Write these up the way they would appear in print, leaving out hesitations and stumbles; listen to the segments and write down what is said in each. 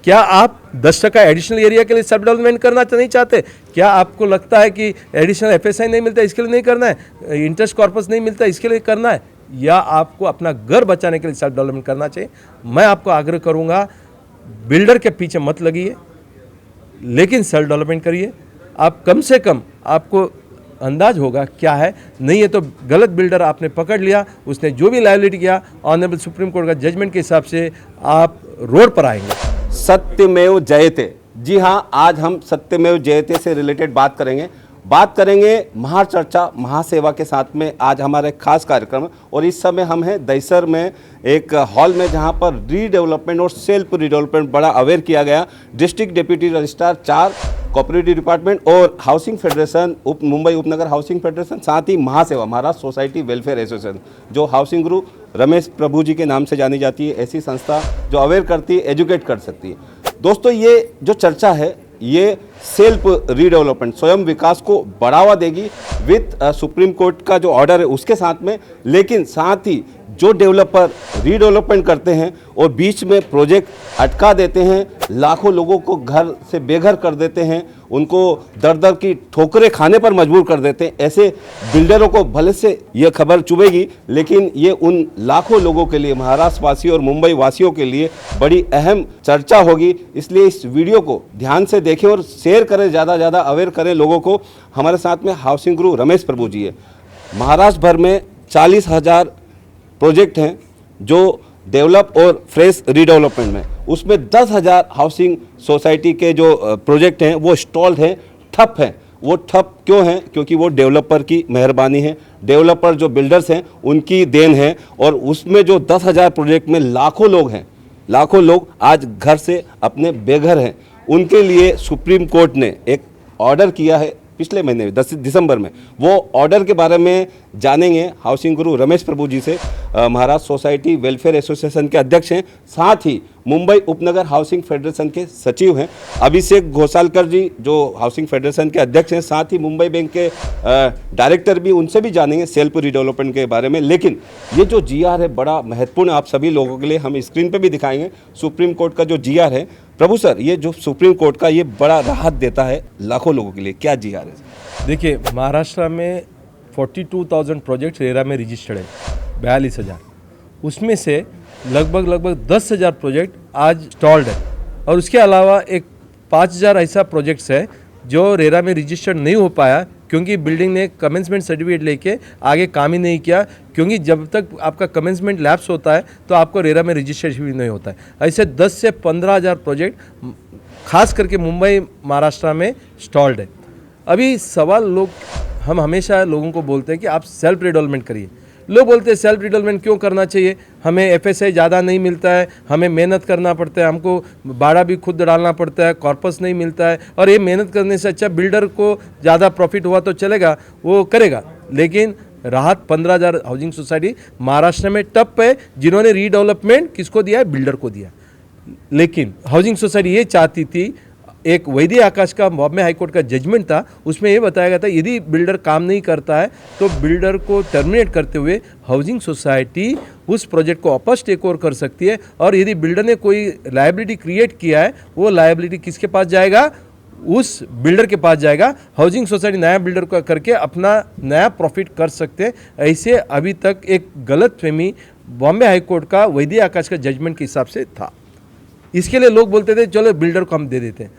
क्या आप 10% additional area के लिए सब डेवलपमेंट करना नहीं चाहते? क्या आपको लगता है कि एडिशनल एफएसआई नहीं मिलता इसके लिए नहीं करना है, इंटरेस्ट कॉर्पस नहीं मिलता इसके लिए करना है, या आपको अपना घर बचाने के लिए सेल्फ डेवलपमेंट करना चाहिए? मैं आपको आग्रह करूंगा, बिल्डर के पीछे मत लगिए, लेकिन सेल्फ डेवलपमेंट करिए। आप कम से कम आपको अंदाज होगा क्या है, नहीं है तो गलत बिल्डर आपने पकड़ लिया, उसने जो भी लायबिलिटी किया, ऑनरेबल सुप्रीम कोर्ट का जजमेंट के हिसाब से आप रोड पर आएंगे। सत्यमेव जयते, जी हाँ, आज हम सत्यमेव जयते से रिलेटेड बात करेंगे महाचर्चा महासेवा के साथ में। आज हमारा एक खास कार्यक्रम है और इस समय हम हैं दहिसर में एक हॉल में, जहां पर रीडेवलपमेंट और सेल्फ रीडेवलपमेंट बड़ा अवेयर किया गया। District deputy registrar 4 cooperative department और हाउसिंग फेडरेशन मुंबई उपनगर हाउसिंग फेडरेशन, साथ ही महासेवा महाराष्ट्र सोसाइटी वेलफेयर एसोसिएशन, जो हाउसिंग गुरु रमेश प्रभु जी के नाम से जानी जाती है, ऐसी संस्था जो अवेयर करती है, एजुकेट कर सकती है। दोस्तों, ये जो चर्चा है ये सेल्फ रीडेवलपमेंट, स्वयं विकास को बढ़ावा देगी विथ सुप्रीम कोर्ट का जो ऑर्डर है उसके साथ में। लेकिन साथ ही जो डेवलपर रीडेवलपमेंट करते हैं और बीच में प्रोजेक्ट अटका देते हैं, लाखों लोगों को घर से बेघर कर देते हैं, उनको दर दर की ठोकरें खाने पर मजबूर कर देते हैं, ऐसे बिल्डरों को भले से ये खबर चुभेगी, लेकिन ये उन लाखों लोगों के लिए, महाराष्ट्र वासियों और मुंबई वासियों के लिए बड़ी अहम चर्चा होगी। इसलिए इस वीडियो को ध्यान से देखें और शेयर करें, ज़्यादा अवेयर करें लोगों को। हमारे साथ में हाउसिंग गुरु रमेश प्रभु जी है। महाराष्ट्र भर में 40,000 प्रोजेक्ट हैं जो डेवलप और फ्रेश रीडेवलपमेंट में, उसमें 10,000 हाउसिंग सोसाइटी के जो प्रोजेक्ट हैं वो स्टॉल्ड हैं, ठप हैं। वो ठप क्यों हैं? क्योंकि वो डेवलपर की मेहरबानी है, डेवलपर जो बिल्डर्स हैं उनकी देन है। और उसमें जो 10,000 प्रोजेक्ट में लाखों लोग हैं, लाखों लोग आज घर से अपने बेघर हैं, उनके लिए सुप्रीम कोर्ट ने एक ऑर्डर किया है पिछले महीने 10 दिसंबर में। वो ऑर्डर के बारे में जानेंगे हाउसिंग गुरु रमेश प्रभु जी से। महाराष्ट्र सोसाइटी वेलफेयर एसोसिएशन के अध्यक्ष हैं, साथ ही मुंबई उपनगर हाउसिंग फेडरेशन के सचिव हैं अभिषेक घोसालकर जी, जो हाउसिंग फेडरेशन के अध्यक्ष हैं, साथ ही मुंबई बैंक के डायरेक्टर भी, उनसे भी जानेंगे सेल्फ रीडेवलपमेंट के बारे में। लेकिन ये जो जीआर है बड़ा महत्वपूर्ण, आप सभी लोगों के लिए हम स्क्रीन पर भी दिखाएंगे। सुप्रीम कोर्ट का जो जीआर है, प्रभु सर, ये जो सुप्रीम कोर्ट का ये बड़ा राहत देता है लाखों लोगों के लिए, क्या जीआर है? देखिए, महाराष्ट्र में 42,000 प्रोजेक्ट रेरा में रजिस्टर्ड है, 42,000, उसमें से लगभग 10,000 प्रोजेक्ट आज स्टॉल्ड है। और उसके अलावा एक 5,000 ऐसा प्रोजेक्ट्स है जो रेरा में रजिस्टर्ड नहीं हो पाया, क्योंकि बिल्डिंग ने कमेंसमेंट सर्टिफिकेट लेके आगे काम ही नहीं किया, क्योंकि जब तक आपका कमेंसमेंट लैप्स होता है तो आपको रेरा में रजिस्ट्रेशन भी नहीं होता है। ऐसे 10 से 15,000 प्रोजेक्ट खास करके मुंबई महाराष्ट्र में स्टॉल्ड है। अभी सवाल हम हमेशा लोगों को बोलते हैं कि आप सेल्फ रिडेवलपमेंट करिए। लोग बोलते हैं सेल्फ रिडेवलपमेंट क्यों करना चाहिए, हमें एफएसआई ज़्यादा नहीं मिलता है, हमें मेहनत करना पड़ता है, हमको भाड़ा भी खुद डालना पड़ता है, कॉर्पस नहीं मिलता है, और ये मेहनत करने से अच्छा बिल्डर को ज़्यादा प्रॉफिट हुआ तो चलेगा, वो करेगा। लेकिन राहत 15,000 हाउसिंग सोसाइटी महाराष्ट्र में टप है, जिन्होंने रीडेवलपमेंट किसको दिया है? बिल्डर को दिया। लेकिन हाउसिंग सोसाइटी ये चाहती थी, एक वैद्य आकाश का बॉम्बे हाईकोर्ट का जजमेंट था, उसमें ये बताया गया था यदि बिल्डर काम नहीं करता है तो बिल्डर को टर्मिनेट करते हुए हाउसिंग सोसाइटी उस प्रोजेक्ट को वापस टेक ओवर कर सकती है। और यदि बिल्डर ने कोई लायबिलिटी क्रिएट किया है, वो लायबिलिटी किसके पास जाएगा? उस बिल्डर के पास जाएगा। हाउसिंग सोसाइटी नया बिल्डर को करके अपना नया प्रॉफिट कर सकते हैं। ऐसे अभी तक एक गलतफहमी बॉम्बे हाईकोर्ट का वैद्य आकाश का जजमेंट के हिसाब से था। इसके लिए लोग बोलते थे चलो बिल्डर को हम दे देते हैं।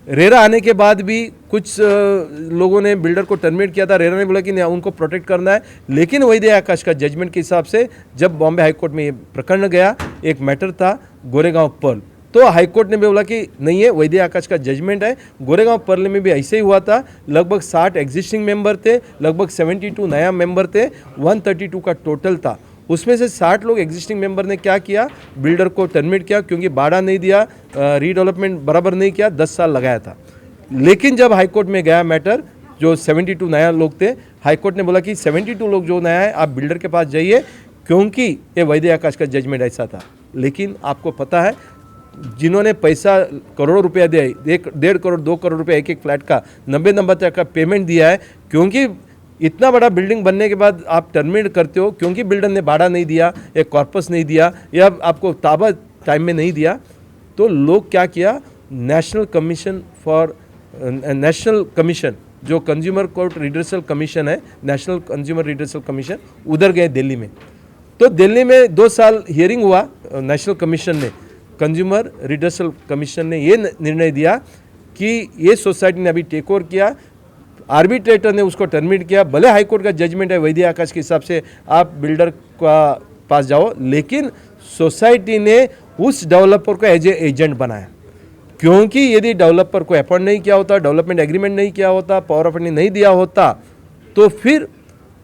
रेरा आने के बाद भी कुछ लोगों ने बिल्डर को टर्मिनेट किया था। रेरा ने बोला कि नहीं, उनको प्रोटेक्ट करना है। लेकिन वैद्य आकाश का जजमेंट के हिसाब से जब बॉम्बे हाईकोर्ट में ये प्रकरण गया, एक मैटर था गोरेगांव पर्ल, तो हाईकोर्ट ने भी बोला कि नहीं है, वैद्य आकाश का जजमेंट है। गोरेगांव पर्ल में भी ऐसे ही हुआ था। लगभग 60 एग्जिस्टिंग मेंबर थे, लगभग 72 नया मेंबर थे, 132 का टोटल था। उसमें से 60 लोग एग्जिस्टिंग मेंबर ने क्या किया? बिल्डर को टर्मिनेट किया, क्योंकि भाड़ा नहीं दिया, रीडेवलपमेंट बराबर नहीं किया, 10 साल लगाया था। लेकिन जब हाईकोर्ट में गया मैटर, जो 72 नया लोग थे, हाईकोर्ट ने बोला कि 72 लोग जो नया है आप बिल्डर के पास जाइए, क्योंकि ये वैद्य आकाश का जजमेंट ऐसा था। लेकिन आपको पता है, जिन्होंने पैसा करोड़ों रुपया दिया, 1.5 करोड़ 2 करोड़ रुपया एक फ्लैट का 90 नंबर तक का पेमेंट दिया है, क्योंकि इतना बड़ा बिल्डिंग बनने के बाद आप टर्मिनेट करते हो क्योंकि बिल्डर ने भाड़ा नहीं दिया, एक कॉर्पस नहीं दिया, या आपको ताबा टाइम में नहीं दिया। तो लोग क्या किया, नेशनल कमीशन जो कंज्यूमर कोर्ट रिड्रेसल कमीशन है, नेशनल कंज्यूमर रिड्रेसल कमीशन, उधर गए दिल्ली में। तो दिल्ली में 2 साल हियरिंग हुआ, नेशनल कमीशन ने, कंज्यूमर रिड्रेसल कमीशन ने ये निर्णय दिया कि ये सोसाइटी ने अभी टेक ओवर किया, आर्बिट्रेटर ने उसको टर्मिनेट किया। भले हाईकोर्ट का जजमेंट है वैद्य आकाश के हिसाब से आप बिल्डर का पास जाओ, लेकिन सोसाइटी ने उस डेवलपर को एज ए एजेंट बनाया, क्योंकि यदि डेवलपर को अपॉइंट नहीं किया होता, डेवलपमेंट एग्रीमेंट नहीं किया होता, पावर ऑफ अटर्नी नहीं दिया होता, तो फिर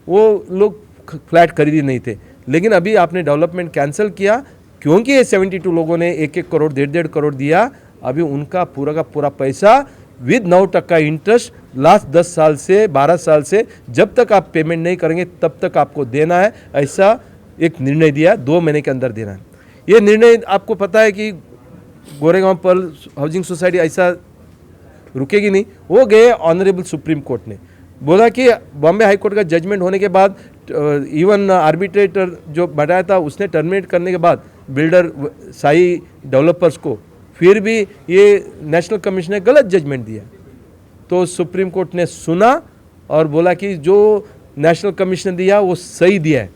वो लोग फ्लैट खरीद ही नहीं थे। लेकिन अभी आपने डेवलपमेंट कैंसिल किया, क्योंकि ये 72 लोगों ने 1-1 करोड़ 1.5 करोड़ दिया। अभी उनका पूरा का पूरा पैसा विद 9% इंटरेस्ट लास्ट 10 साल से 12 साल से जब तक आप पेमेंट नहीं करेंगे तब तक आपको देना है, ऐसा एक निर्णय दिया, 2 महीने के अंदर देना है। ये निर्णय आपको पता है कि गोरेगांव पर हाउसिंग सोसाइटी ऐसा रुकेगी नहीं। वो गए ऑनरेबल सुप्रीम कोर्ट ने बोला कि बॉम्बे हाई कोर्ट का जजमेंट होने के बाद इवन आर्बिट्रेटर जो बैठाया था उसने टर्मिनेट करने के बाद बिल्डर साई डेवलपर्स को, फिर भी ये नेशनल कमीशन ने गलत जजमेंट दिया। तो सुप्रीम कोर्ट ने सुना और बोला कि जो नेशनल कमीशन ने दिया वो सही दिया है।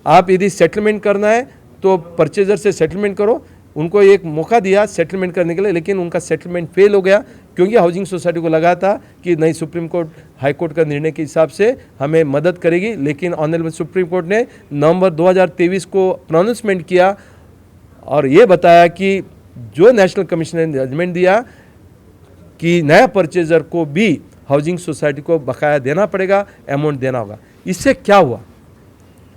आप यदि सेटलमेंट करना है तो परचेजर से सेटलमेंट करो। उनको एक मौका दिया सेटलमेंट करने के लिए, लेकिन उनका सेटलमेंट फेल हो गया, क्योंकि हाउसिंग सोसाइटी को लगा था कि नहीं, सुप्रीम कोर्ट हाई कोर्ट का निर्णय के हिसाब से हमें मदद करेगी। लेकिन ऑनरेबल सुप्रीम कोर्ट ने नवंबर 2023 को प्रोनाउंसमेंट किया और ये बताया कि जो नेशनल कमीशन ने जजमेंट दिया कि नया परचेजर को भी हाउसिंग सोसाइटी को बकाया देना पड़ेगा, अमाउंट देना होगा। इससे क्या हुआ,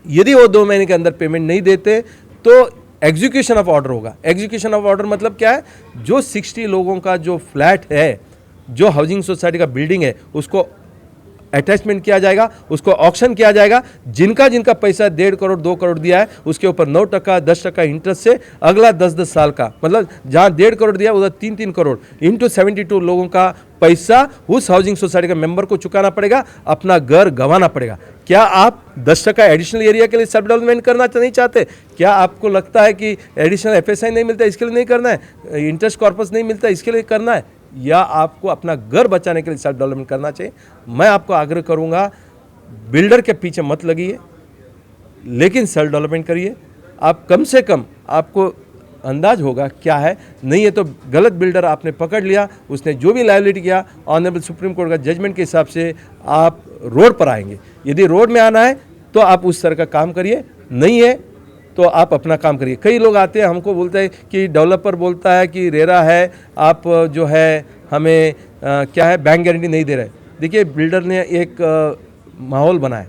यदि वो 2 महीने के अंदर पेमेंट नहीं देते तो एग्जीक्यूशन ऑफ ऑर्डर होगा। एग्जीक्यूशन ऑफ ऑर्डर मतलब क्या है, जो 60 लोगों का जो फ्लैट है, जो हाउसिंग सोसाइटी का बिल्डिंग है, उसको अटैचमेंट किया जाएगा, उसको ऑक्शन किया जाएगा। जिनका जिनका पैसा 1.5 करोड़ 2 करोड़ दिया है उसके ऊपर 9% 10% इंटरेस्ट से अगला 10-10 साल का, मतलब जहाँ 1.5 करोड़ दिया उधर 3-3 करोड़ इंटू 72 लोगों का पैसा उस हाउसिंग सोसाइटी के मेंबर को चुकाना पड़ेगा, अपना घर गंवाना पड़ेगा। क्या आप 10% एडिशनल एरिया के लिए सब डेवलपमेंट करना नहीं चाहते? क्या आपको लगता है कि एडिशनल FSI नहीं मिलता इसके लिए नहीं करना है, इंटरेस्ट कॉर्पस नहीं मिलता इसके लिए करना है, या आपको अपना घर बचाने के लिए सेल्फ डेवलपमेंट करना चाहिए? मैं आपको आग्रह करूंगा, बिल्डर के पीछे मत लगिए, लेकिन सेल्फ डेवलपमेंट करिए। आप कम से कम आपको अंदाज होगा क्या है, नहीं है तो गलत बिल्डर आपने पकड़ लिया, उसने जो भी लायबिलिटी किया, ऑनरेबल सुप्रीम कोर्ट का जजमेंट के हिसाब से आप रोड पर आएंगे। यदि रोड में आना है तो आप उस तरह का काम करिए, नहीं है तो आप अपना काम करिए। कई लोग आते हैं हमको बोलते हैं कि डेवलपर बोलता है कि रेरा है, आप जो है हमें क्या है बैंक गारंटी नहीं दे रहे। देखिए, बिल्डर ने एक माहौल बनाया,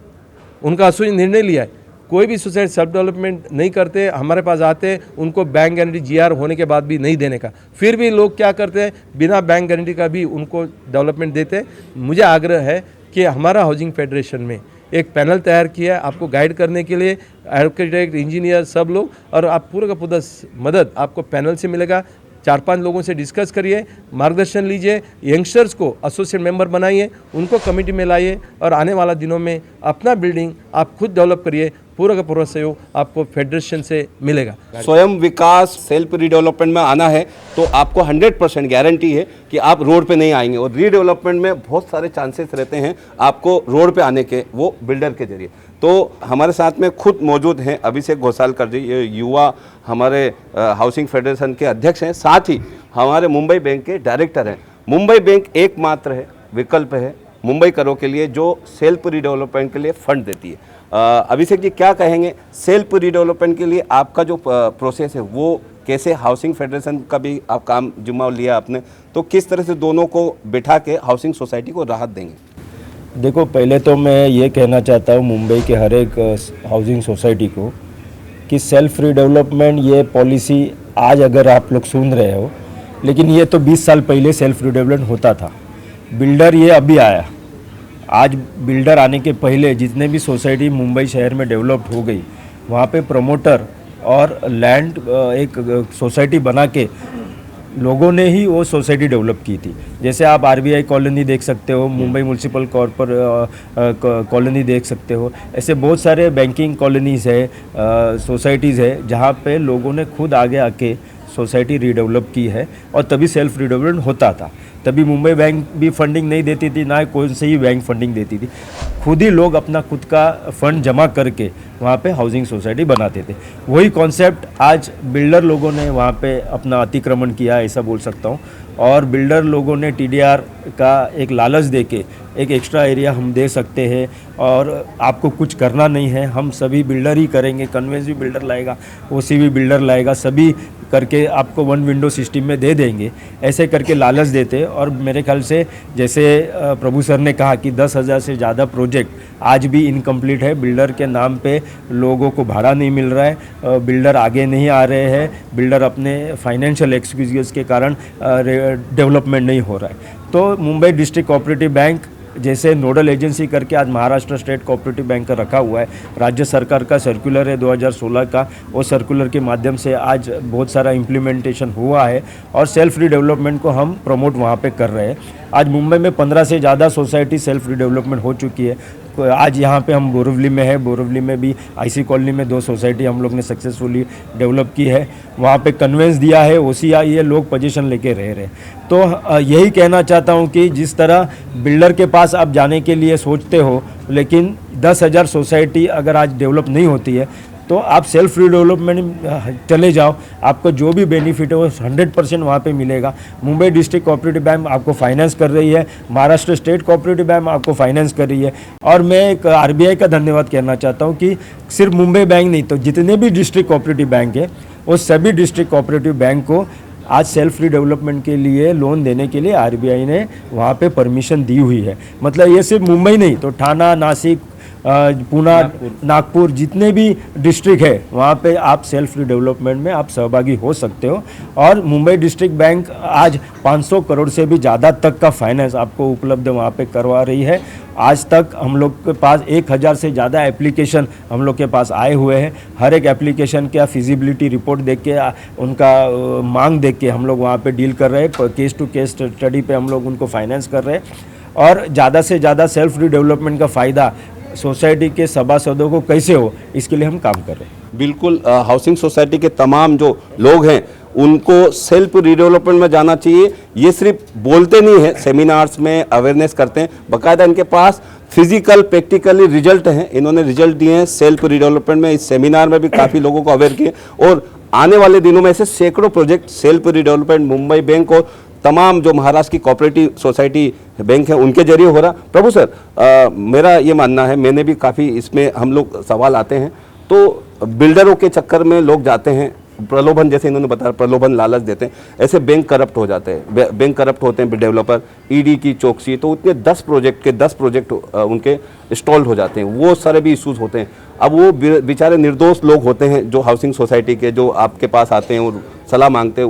उनका असुई निर्णय लिया है। कोई भी सोसाइटी सेल्फ डेवलपमेंट नहीं करते, हमारे पास आते, उनको बैंक गारंटी GR होने के बाद भी नहीं देने का, फिर भी लोग क्या करते हैं, बिना बैंक गारंटी का भी उनको डेवलपमेंट देते। मुझे आग्रह है कि हमारा हाउसिंग फेडरेशन में एक पैनल तैयार किया है आपको गाइड करने के लिए, आर्किटेक्ट, इंजीनियर सब लोग, और आप पूरा का पूरा मदद आपको पैनल से मिलेगा। 4-5 लोगों से डिस्कस करिए, मार्गदर्शन लीजिए, यंगस्टर्स को एसोसिएट मेंबर बनाइए, उनको कमेटी में लाइए, और आने वाला दिनों में अपना बिल्डिंग आप खुद डेवलप करिए। पूरा का पूरा सहयोग आपको फेडरेशन से मिलेगा। स्वयं विकास सेल्फ रीडेवलपमेंट में आना है तो आपको 100% गारंटी है कि आप रोड पे नहीं आएंगे, और रीडेवलपमेंट में बहुत सारे चांसेस रहते हैं आपको रोड पे आने के, वो बिल्डर के जरिए। तो हमारे साथ में खुद मौजूद हैं अभिषेक घोसालकर जी, ये युवा हमारे हाउसिंग फेडरेशन के अध्यक्ष हैं, साथ ही हमारे मुंबई बैंक के डायरेक्टर हैं। मुंबई बैंक एकमात्र है विकल्प है मुंबई करों के लिए जो सेल्फ रीडेवलपमेंट के लिए फंड देती है। अभिषेक जी, क्या कहेंगे सेल्फ रीडेवलपमेंट के लिए आपका जो प्रोसेस है वो कैसे, हाउसिंग फेडरेशन का भी आप काम जिम्मा लिया आपने, तो किस तरह से दोनों को बिठा के हाउसिंग सोसाइटी को राहत देंगे? देखो, पहले तो मैं ये कहना चाहता हूँ मुंबई के हर एक हाउसिंग सोसाइटी को कि सेल्फ रीडेवलपमेंट ये पॉलिसी आज अगर आप लोग सुन रहे हो, लेकिन ये तो 20 साल पहले सेल्फ रीडेवलपमेंट होता था। बिल्डर ये अभी आया, आज बिल्डर आने के पहले जितने भी सोसाइटी मुंबई शहर में डेवलप हो गई, वहाँ पे प्रमोटर और लैंड एक सोसाइटी बना के लोगों ने ही वो सोसाइटी डेवलप की थी। जैसे आप RBI कॉलोनी देख सकते हो, मुंबई म्यूनसिपल कॉलोनी देख सकते हो, ऐसे बहुत सारे बैंकिंग कॉलोनीज़ है, सोसाइटीज़ है, जहाँ पे लोगों ने खुद आगे आके सोसाइटी रीडेवलप की है और तभी सेल्फ रीडेवलपमेंट होता था। तभी मुंबई बैंक भी फंडिंग नहीं देती थी, ना कौन से ही बैंक फंडिंग देती थी। खुद ही लोग अपना खुद का फंड जमा करके वहाँ पे हाउसिंग सोसाइटी बनाते थे। वही कॉन्सेप्ट आज बिल्डर लोगों ने वहाँ पे अपना अतिक्रमण किया, ऐसा बोल सकता हूँ। और बिल्डर लोगों ने टीडीआर का एक लालच देके एक एक्स्ट्रा एरिया हम दे सकते हैं और आपको कुछ करना नहीं है, हम सभी बिल्डर ही करेंगे, कन्वेंस भी बिल्डर लाएगा, ओसी भी बिल्डर लाएगा, सभी करके आपको वन विंडो सिस्टम में दे देंगे, ऐसे करके लालच देते। और मेरे ख्याल से जैसे प्रभु सर ने कहा कि 10,000 से ज़्यादा प्रोजेक्ट आज भी इनकम्प्लीट है। बिल्डर के नाम पे लोगों को भाड़ा नहीं मिल रहा है, बिल्डर आगे नहीं आ रहे हैं, बिल्डर अपने फाइनेंशियल एक्सक्यूज़ के कारण डेवलपमेंट नहीं हो रहा है। तो मुंबई डिस्ट्रिक्ट कोऑपरेटिव बैंक जैसे नोडल एजेंसी करके आज महाराष्ट्र स्टेट कोऑपरेटिव बैंक का रखा हुआ है। राज्य सरकार का सर्कुलर है 2016 का, वो सर्कुलर के माध्यम से आज बहुत सारा इम्प्लीमेंटेशन हुआ है और सेल्फ रीडेवलपमेंट को हम प्रमोट वहाँ पे कर रहे हैं। आज मुंबई में 15 से ज़्यादा सोसाइटी सेल्फ रीडेवलपमेंट हो चुकी है। आज यहाँ पे हम बोरिवली में है, बोरिवली में भी आईसी कॉलोनी में 2 सोसाइटी हम लोग ने सक्सेसफुली डेवलप की है। वहाँ पे कन्वेंस दिया है, ओसीआई ये लोग पोजीशन लेके रह रहे। तो यही कहना चाहता हूँ कि जिस तरह बिल्डर के पास आप जाने के लिए सोचते हो, लेकिन 10,000 सोसाइटी अगर आज डेवलप नहीं होती है तो आप सेल्फ रीडेवलपमेंट चले जाओ, आपको जो भी बेनिफिट है वो 100% वहाँ पे मिलेगा। मुंबई डिस्ट्रिक्ट कोऑपरेटिव बैंक आपको फाइनेंस कर रही है, महाराष्ट्र स्टेट कोऑपरेटिव बैंक आपको फाइनेंस कर रही है। और मैं एक आरबीआई का धन्यवाद कहना चाहता हूँ कि सिर्फ मुंबई बैंक नहीं, तो जितने भी डिस्ट्रिक्ट कोऑपरेटिव बैंक है वो सभी डिस्ट्रिक्ट कोऑपरेटिव बैंक को आज सेल्फ रीडेवलपमेंट के लिए लोन देने के लिए आरबीआई ने वहाँ पे परमिशन दी हुई है। मतलब ये सिर्फ मुंबई नहीं, तो ठाणा, नासिक, पुणे, नागपुर जितने भी डिस्ट्रिक्ट है वहाँ पे आप सेल्फ रीडेवलपमेंट में आप सहभागी हो सकते हो। और मुंबई डिस्ट्रिक्ट बैंक आज 500 करोड़ से भी ज़्यादा तक का फाइनेंस आपको उपलब्ध वहाँ पे करवा रही है। आज तक हम लोग के पास 1,000 से ज़्यादा एप्लीकेशन हम लोग के पास आए हुए हैं। हर एक एप्लीकेशन का फिजिबिलिटी रिपोर्ट देख के, उनका मांग देख के हम लोग वहाँ पे डील कर रहे हैं। केस टू केस स्टडी पे हम लोग उनको फाइनेंस कर रहे हैं और ज़्यादा से ज़्यादा सेल्फ रीडेवलपमेंट का फ़ायदा सोसाइटी के सभासदों को कैसे हो, इसके लिए हम काम कर रहे हैं। बिल्कुल, हाउसिंग सोसाइटी के तमाम जो लोग हैं उनको सेल्फ रीडेवलपमेंट में जाना चाहिए। ये सिर्फ बोलते नहीं है, सेमिनार्स में अवेयरनेस करते हैं, बाकायदा इनके पास फिजिकल प्रैक्टिकली रिजल्ट हैं। इन्होंने रिजल्ट दिए हैं सेल्फ रीडेवलपमेंट में। इस सेमिनार में भी काफ़ी लोगों को अवेयर किए और आने वाले दिनों में ऐसे सैकड़ों project self redevelopment Mumbai bank और तमाम जो महाराष्ट्र की कोऑपरेटिव सोसाइटी बैंक है उनके जरिए हो रहा। प्रभु सर, मेरा ये मानना है, मैंने भी काफ़ी इसमें हम लोग सवाल आते हैं तो बिल्डरों के चक्कर में लोग जाते हैं, प्रलोभन, जैसे इन्होंने बताया प्रलोभन लालच देते हैं, ऐसे बैंक करप्ट हो जाते हैं। बैंक करप्ट होते हैं डेवलपर, ईडी की चौकसी, तो उतने 10 प्रोजेक्ट उनके स्टॉल्ड हो जाते हैं। वो सारे भी इश्यूज होते हैं। अब वो बेचारे निर्दोष लोग होते हैं जो हाउसिंग सोसाइटी के, जो आपके पास आते हैं और सलाह मांगते हैं,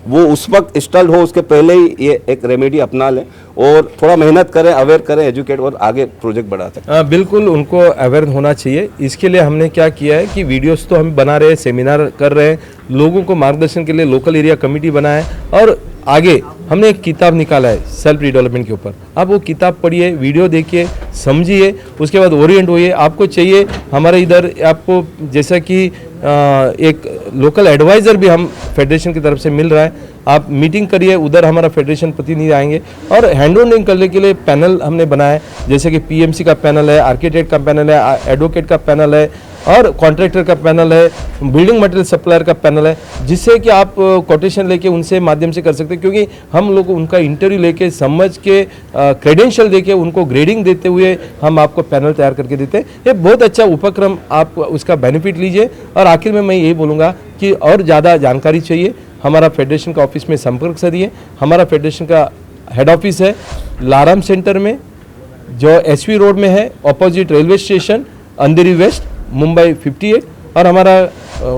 वो उस वक्त स्टल्ड हो उसके पहले ही ये एक रेमेडी अपना लें और थोड़ा मेहनत करें, अवेयर करें, एजुकेट और आगे प्रोजेक्ट बढ़ा सकते। बिल्कुल उनको अवेयर होना चाहिए। इसके लिए हमने क्या किया है कि वीडियोस तो हम बना रहे हैं, सेमिनार कर रहे हैं, लोगों को मार्गदर्शन के लिए लोकल एरिया कमेटी बनाया है और आगे हमने एक किताब निकाला है सेल्फ रीडेवलपमेंट के ऊपर। आप वो किताब पढ़िए, वीडियो देखिए, समझिए, उसके बाद ओरिएंट होइए। आपको चाहिए हमारे इधर आपको जैसा कि एक लोकल एडवाइज़र भी हम फेडरेशन की तरफ से मिल रहा है, आप मीटिंग करिए, उधर हमारा फेडरेशन प्रतिनिधि आएंगे और हैंड होल्डिंग करने के लिए पैनल हमने बनाया है। जैसे कि पीएमसी का पैनल है, आर्किटेक्ट का पैनल है, एडवोकेट का पैनल है और कॉन्ट्रैक्टर का पैनल है, बिल्डिंग मटेरियल सप्लायर का पैनल है, जिससे कि आप कोटेशन लेके उनसे माध्यम से कर सकते हैं। क्योंकि हम लोग उनका इंटरव्यू लेके समझ के क्रेडेंशियल देके उनको ग्रेडिंग देते हुए हम आपको पैनल तैयार करके देते हैं। ये बहुत अच्छा उपक्रम, आप उसका बेनिफिट लीजिए। और आखिर में मैं यही बोलूँगा कि और ज़्यादा जानकारी चाहिए, हमारा फेडरेशन का ऑफिस में संपर्क करिए। हमारा फेडरेशन का हेड ऑफिस है लाराम सेंटर में, जो एसवी रोड में है, अपोजिट रेलवे स्टेशन, अंधेरी वेस्ट, मुंबई 58। और हमारा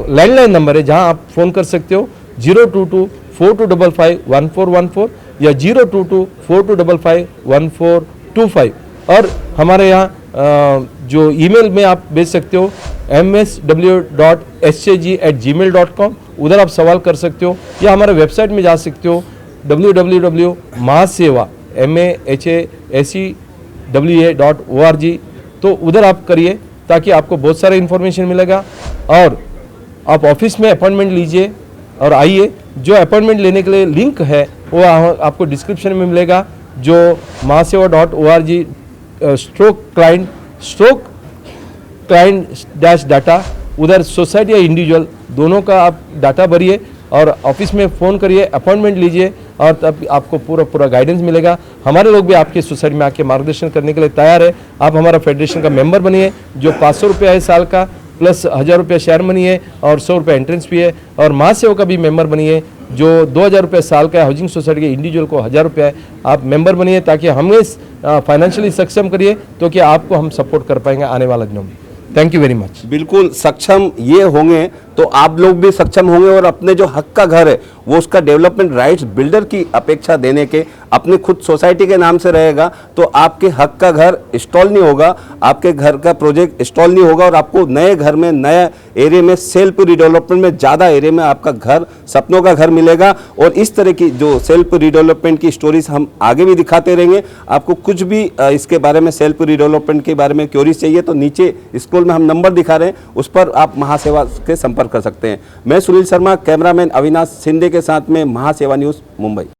लैंडलाइन नंबर है जहां आप फ़ोन कर सकते हो 022-4255-1414 या 022-4255-1425। और हमारे यहाँ जो ईमेल में आप भेज सकते हो msw.sjg@gmail.com, उधर आप सवाल कर सकते हो या हमारे वेबसाइट में जा सकते हो www.mahasewa.org। तो उधर आप करिए ताकि आपको बहुत सारा इन्फॉर्मेशन मिलेगा और आप ऑफिस में अपॉइंटमेंट लीजिए, और आइए। जो अपॉइंटमेंट लेने के लिए लिंक है वो आपको डिस्क्रिप्शन में मिलेगा, जो mahasewa.org/client-डाटा, उधर सोसाइटी या इंडिविजुअल दोनों का आप डाटा भरिए और ऑफिस में फ़ोन करिए, अपॉइंटमेंट लीजिए और तब आपको पूरा गाइडेंस मिलेगा। हमारे लोग भी आपके सोसाइटी में आके मार्गदर्शन करने के लिए तैयार है। आप हमारा फेडरेशन का मेंबर बनिए, जो 500 रुपया है साल का, प्लस 1000 रुपया शेयर मनी है और 100 रुपया एंट्रेंस फी है। और महासेवा का भी मेंबर बनिए, जो 2000 रुपये साल का है। हाउसिंग सोसाइटी के इंडिविजुअल को 1000 रुपया है। आप मेंबर बनिए ताकि हमें फाइनेंशियली सक्षम करिए, तो कि आपको हम सपोर्ट कर पाएंगे आने वाले दिनों में। Thank you very much. बिल्कुल सक्षम ये होंगे तो आप लोग भी सक्षम होंगे और अपने जो हक का घर है वो उसका डेवलपमेंट राइट्स बिल्डर की अपेक्षा देने के अपनी खुद सोसाइटी के नाम से रहेगा, तो आपके हक का घर इंस्टॉल नहीं होगा, आपके घर का प्रोजेक्ट इंस्टॉल नहीं होगा और आपको नए घर में, नए एरिया में, सेल्फ रिडेवलपमेंट में, ज़्यादा एरिया में आपका घर, सपनों का घर मिलेगा। और इस तरह की जो सेल्फ रिडेवलपमेंट की स्टोरीज हम आगे भी दिखाते रहेंगे। आपको कुछ भी इसके बारे में, सेल्फ रिडेवलपमेंट के बारे में क्वेरीज चाहिए तो नीचे स्क्रॉल में हम नंबर दिखा रहे हैं, उस पर आप महासेवा के संपर्क कर सकते हैं। मैं सुनील शर्मा, कैमरामैन अविनाश शिंदे के साथ में, महासेवा न्यूज़, मुंबई।